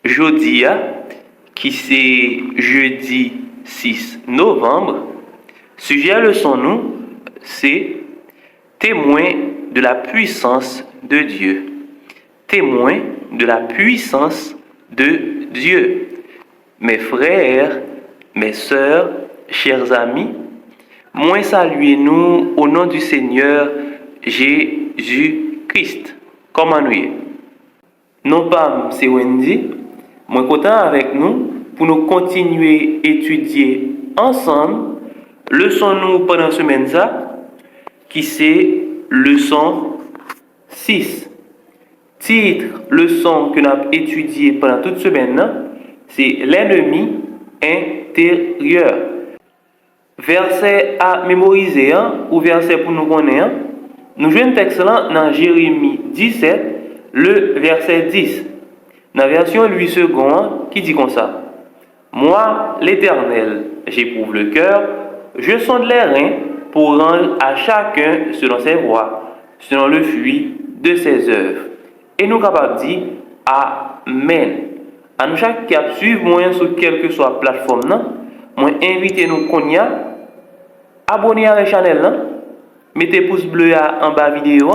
Jodi, qui c'est jeudi 6 novembre, sujet leçon nous, c'est témoin de la puissance de Dieu. Témoin de la puissance de Dieu. Mes frères, mes sœurs, chers amis, moi saluez nous au nom du Seigneur Jésus-Christ. Comment nous est? Non pas c'est Wendy, moi content avec nous pour nous continuer à étudier ensemble leçon nous pendant semaine ça qui c'est leçon 6. Titre leçon que nous avons étudié pendant toute semaine, c'est l'ennemi intérieur. Verset à mémoriser ou verset pour nous connaître. Nous jouons un texte là dans Jérémie 17, le verset 10. Dans la version Louis II qui dit comme ça. Moi, l'Éternel, j'éprouve le cœur, je sonde les reins pour rendre à chacun selon ses voies, selon le fruit de ses œuvres. Et nous capables de dire Amen. À nous chaque qui a suivi moi sur quelle que soit la plateforme, moi invite nous konya, abonnez à la chaîne, mettez pouce bleu en bas vidéo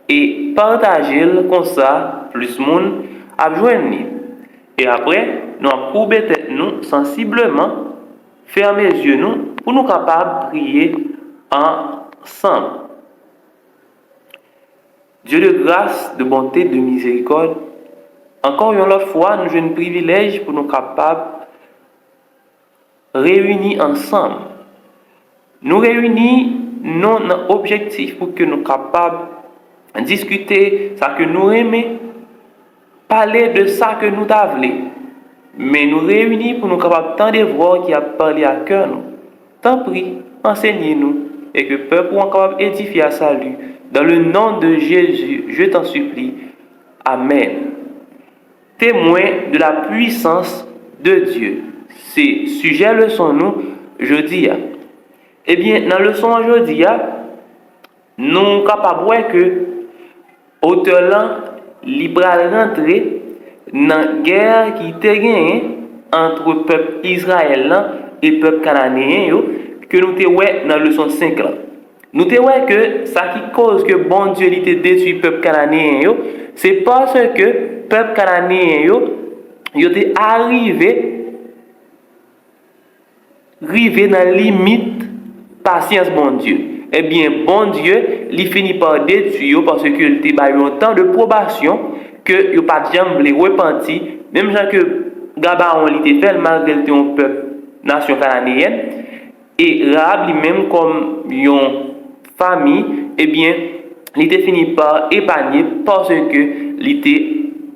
et partagez comme ça plus monde à joindre. Et après, nous allons courber tête nous sensiblement, fermer les yeux nous pour nous capables de prier ensemble. Dieu de grâce, de bonté, de miséricorde, encore une autre fois, nous avons un privilège pour nous capables réunis ensemble. Nous réunis non dans objectif pour que nous capables de discuter ça que nous aimons, parler de ça que nous voulons. Mais nous réunis pour nous capables tant de voir qui a parlé à cœur nous. Tant pis, enseignez-nous et que le peuple soit capable d'édifier à salut. Dans le nom de Jésus, je t'en supplie. Amen. Témoin de la puissance de Dieu. C'est sujet leçon nous jeudi. Eh bien, dans le leçon aujourd'hui, nous sommes capables de voir que auteur là, libre rentrer dans la guerre qui était gagnée entre le peuple israélien et le peuple cananéen que nous avons vu dans la leçon 5 là. Nous avons vu que ça qui cause que bon Dieu était détruit le peuple cananéen, c'est parce que le peuple cananéen était arrivé dans la limite patience bon Dieu. Eh bien, bon Dieu, il finit par détruire parce qu'il était eu un temps de probation que il pas jamais les repentir, même gens que Gabaon était fait malgré qu'il était un peuple nation cananéenne et Rahab lui-même comme une famille, eh bien, il était fini par épargner parce que il était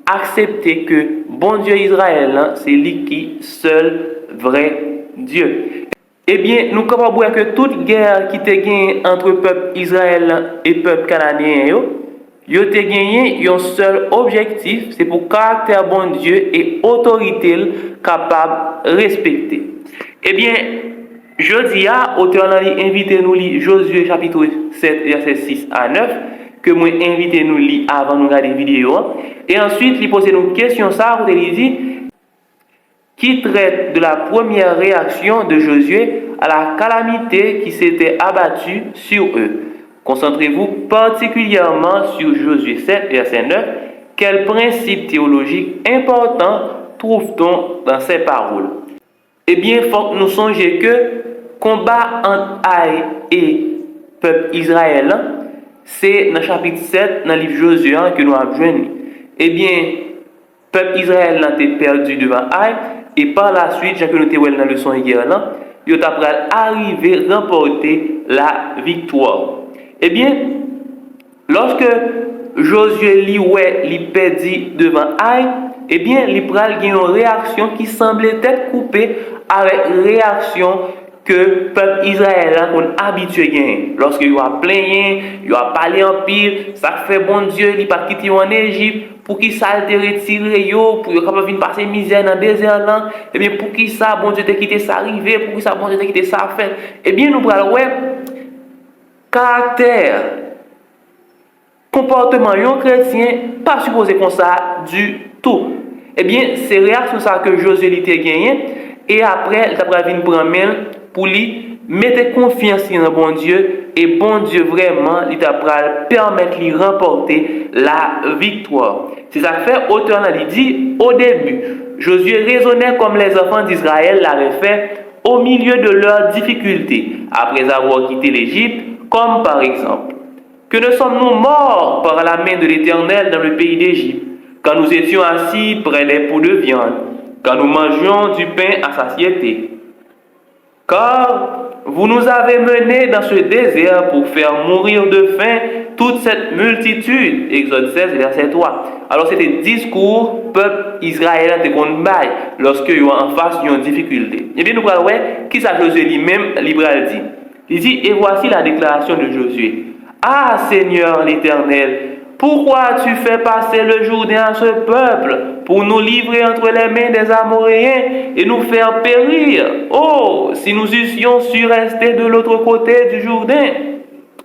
accepté que bon Dieu Israël, c'est lui qui seul vrai Dieu. Eh bien, nous pouvons voir que toute guerre qui était gagnée entre le peuple israélien et le peuple cananéen, il a gagné un seul objectif, c'est pour caractère bon Dieu et autorité capable de respecter. Eh bien, jeudi, auteur a invité nous lire Josué chapitre 7, verset 6 à 9, que moi invité nous lire avant de regarder la vidéo. Et ensuite, il pose une question, ça, vous allez dire, qui traite de la première réaction de Josué à la calamité qui s'était abattue sur eux. Concentrez-vous particulièrement sur Josué 7, verset 9. Quel principe théologique important trouve-t-on dans ces paroles? Eh bien, il faut que nous songions que combat entre Aïe et peuple israélien, c'est dans le chapitre 7, dans le livre Josué que nous avons vu. Eh bien, le peuple israélien était perdu devant Aïe, et par la suite, j'ai que nous avons vu dans la leçon hier, il est arrivé à remporter la victoire. Eh bien, lorsque Josué lui perdit devant Aïe, eh bien, il a eu une réaction qui semblait être coupée avec la réaction que le peuple israélien est habitué à gagner. Lorsqu'il a plaigné, il a parlé en pile, ça fait bon Dieu, il n'a pas quitté en Égypte, pour qui ça a été retiré, pour qu'il puisse passer misère dans le désert là, eh bien, pour qui ça, bon Dieu t'a quitté ça arrivé, pour qui ça, bon Dieu t'a quitté ça fait. Eh bien, nous allons voir, caractère, comportement, un chrétien, pas supposé comme ça du tout. Eh bien, c'est réaction ça que Josué était gagné et après il t'a venir prendre pour lui mettre confiance dans bon Dieu et bon Dieu vraiment il t'a permettre lui remporter la victoire. C'est ça que fait auteur là il dit au début Josué raisonnait comme les enfants d'Israël l'avaient fait au milieu de leurs difficultés après avoir quitté l'Égypte, comme par exemple que ne sommes-nous morts par la main de l'Éternel dans le pays d'Égypte, quand nous étions assis près des pots de viande, quand nous mangions du pain à satiété. Car vous nous avez menés dans ce désert pour faire mourir de faim toute cette multitude. Exode 16, verset 3. Alors c'était discours peuple israélien de combat lorsque ils ont en face d'une difficulté. Et bien nous voyons qui ça Josué lui-même libéral dit. Il dit et voici la déclaration de Josué. Ah Seigneur l'Éternel, pourquoi tu fais passer le Jourdain à ce peuple pour nous livrer entre les mains des Amoréens et nous faire périr? Oh, si nous eussions su rester de l'autre côté du Jourdain.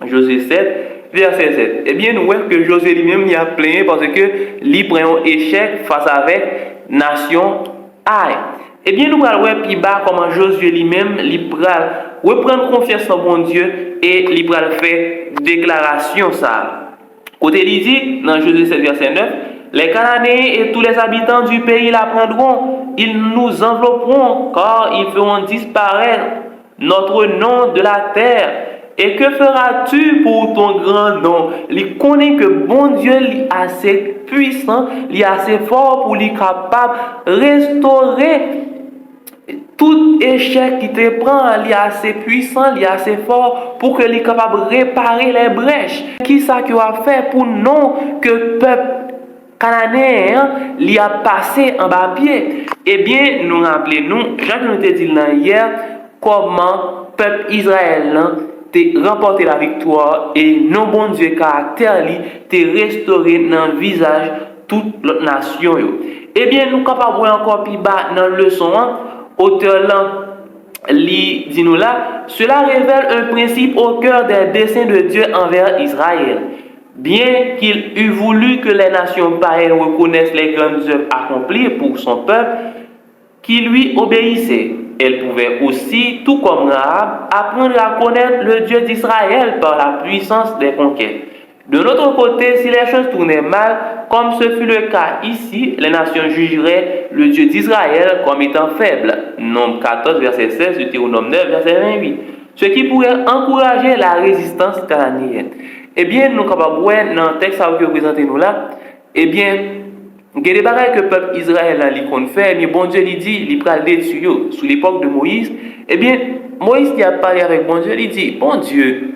Josué 7, verset 7. Eh bien, nous voyons que Josué lui-même y a plaint parce que il prend un échec face avec nation Aïe. Eh bien, nous allons voir plus bas comment Josué lui-même reprendre confiance en bon Dieu et il faire déclaration ça. Côté il dit, dans Josué 7, verset 9, les Cananéens et tous les habitants du pays l'apprendront, ils nous envelopperont, car ils feront disparaître notre nom de la terre. Et que feras-tu pour ton grand nom? Il connaît que bon Dieu est assez puissant, il est assez fort pour lui capable de restaurer tout échec qui te prend, il est assez puissant, il est assez fort pour que il est capable de réparer les brèches. Qui ça qui a fait pour non que peuple cananéen il a passé en bas pied? Eh bien, nous rappelons, Jacques nous a dit hier, comment peuple israélien t'a remporté la victoire et non bon Dieu caractère t'a restauré dans le visage toute l'autre nation. Eh bien, nous sommes capables de voir encore plus bas dans la leçon 1. Auteur dit nous là, cela révèle un principe au cœur des desseins de Dieu envers Israël. Bien qu'il eût voulu que les nations païennes reconnaissent les grandes œuvres accomplies pour son peuple, qui lui obéissait, elle pouvait aussi, tout comme Rahab, apprendre à connaître le Dieu d'Israël par la puissance des conquêtes. De l'autre côté, si les choses tournaient mal, comme ce fut le cas ici, les nations jugeraient le Dieu d'Israël comme étant faible. Nombre 14, verset 16, Deutéronome 9, verset 28. Ce qui pourrait encourager la résistance cananéenne. Eh bien, nous sommes capables de voir dans le texte que vous présentez nous là, eh bien, il y a des bagages que le peuple israélien a fait, mais bon Dieu lui dit, il va le détruire. Sous l'époque de Moïse, eh bien, Moïse qui a parlé avec bon Dieu, il dit, bon Dieu,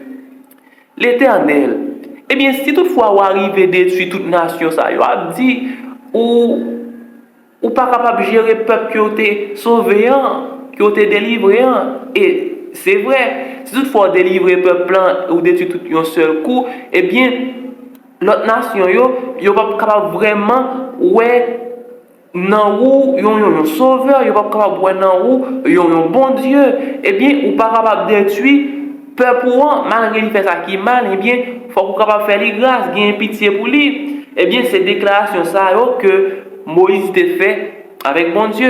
l'Éternel, eh bien, si toutefois vous arrivez à détruire toute nation, ça, il a dit, ou pas capable de gérer le peuple qui a été sauvé, qui a été délivré. Et c'est vrai, si toutefois délivrer le peuple ou détruire tout d'un seul coup, eh bien, l'autre nation, yo pas capable vraiment, ouais, nan ou yon sauveur, yo pas capable ouais nan ou yon bon Dieu, eh bien, ou pas capable détruire peuple malgré il fait ça qui mal, eh bien, faut qu'on capable faire les grâces, gagner pitié pour lui. Eh bien, c'est déclaration ça que Moïse a fait avec bon Dieu.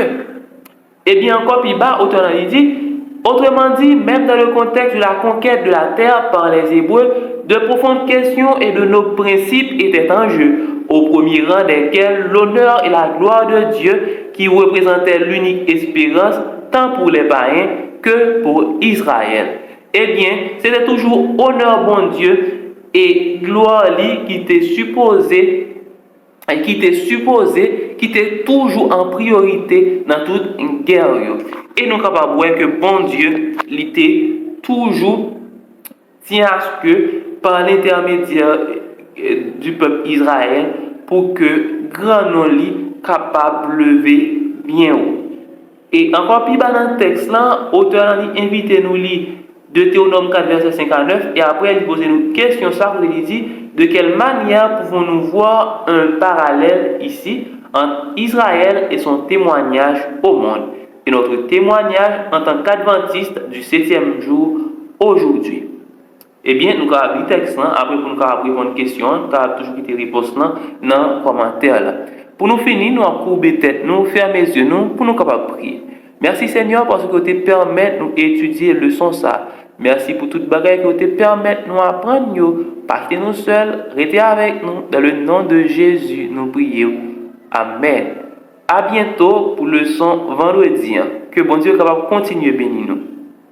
Eh bien, encore plus bas, autrement dit, même dans le contexte de la conquête de la terre par les Hébreux, de profondes questions et de nos principes étaient en jeu, au premier rang desquels l'honneur et la gloire de Dieu qui représentaient l'unique espérance tant pour les païens que pour Israël. Eh bien, c'était toujours honneur bon Dieu et gloire qui était supposé, qui était toujours en priorité dans toute une guerre. Et nous sommes capables de voir que bon Dieu était toujours tient à ce que par l'intermédiaire du peuple Israël pour que grand nom capable de lever bien haut. Et encore plus bas dans le texte là, auteur invite nous lire Deutéronome 4 verset 59 et après il pose nous question ça pour lui dire de quelle manière pouvons-nous voir un parallèle ici entre Israël et son témoignage au monde et notre témoignage en tant qu'adventiste du 7e jour aujourd'hui. Eh bien, nous avons lu le texte, après pour nous répondre à une question, nous avons toujours des réponses dans le commentaire. Pour nous finir, nous courber tête, nous fermer les yeux, nous, pour nous capables de prier. Merci Seigneur parce que tu permets de nous étudier le leçon ça. Merci pour toute bagaille que tu permets de nous apprendre, parce que nous seuls, restez avec nous. Dans le nom de Jésus, nous prions. Amen. À bientôt pour le leçon vendredi. Que bon Dieu est capable de continuer à bénir nous.